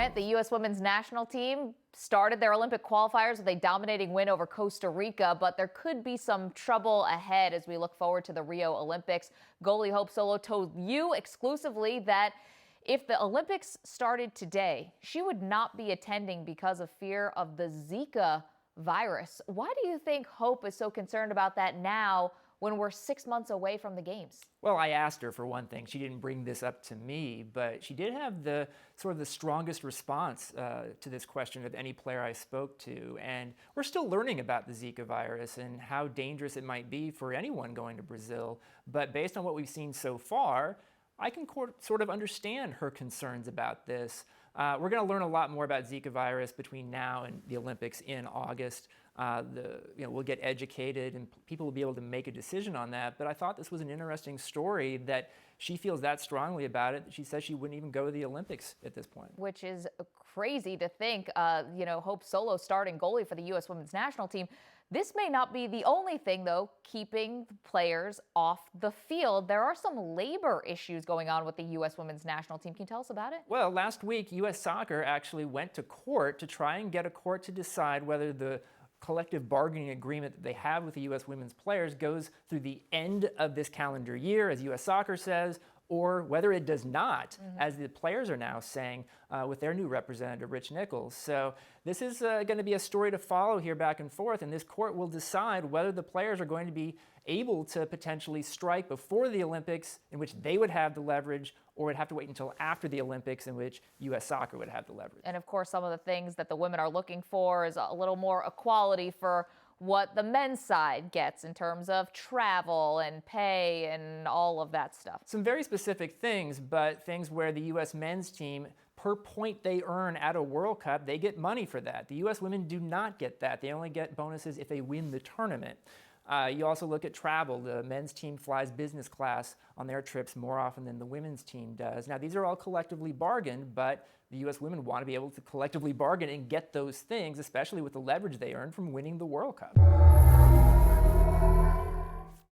Grant, the U.S. women's national team started their Olympic qualifiers with a dominating win over Costa Rica, but there could be some trouble ahead as we look forward to the Rio Olympics. Goalie Hope Solo told you exclusively that if the Olympics started today, she would not be attending because of fear of the Zika virus. Why do you think Hope is so concerned about that now when we're 6 months away from the games? Well, I asked her for one thing. She didn't bring this up to me, but she did have the strongest response to this question of any player I spoke to. And we're still learning about the Zika virus and how dangerous it might be for anyone going to Brazil. But based on what we've seen so far, I can sort of understand her concerns about this. We're going to learn a lot more about Zika virus between now and the Olympics in August. We'll get educated and people will be able to make a decision on that. But I thought this was an interesting story that she feels that strongly about it. She says she wouldn't even go to the Olympics at this point. Which is crazy to think, Hope Solo starting goalie for the U.S. women's national team. This may not be the only thing, though, keeping players off the field. There are some labor issues going on with the U.S. women's national team. Can you tell us about it? Well, last week, U.S. Soccer actually went to court to try and get a court to decide whether the collective bargaining agreement that they have with the U.S. women's players goes through the end of this calendar year, as U.S. Soccer says, or whether it does not, as the players are now saying with their new representative, Rich Nichols. So this is going to be a story to follow here back and forth, and this court will decide whether the players are going to be able to potentially strike before the Olympics, in which they would have the leverage, or would have to wait until after the Olympics, in which U.S. Soccer would have the leverage. And of course, some of the things that the women are looking for is a little more equality for what the men's side gets in terms of travel and pay and all of that stuff. Some very specific things, but things where the U.S. men's team, per point they earn at a World Cup, they get money for that. The U.S. women do not get that. They only get bonuses if they win the tournament. You also look at travel. The men's team flies business class on their trips more often than the women's team does. Now, these are all collectively bargained, but the U.S. women want to be able to collectively bargain and get those things, especially with the leverage they earn from winning the World Cup.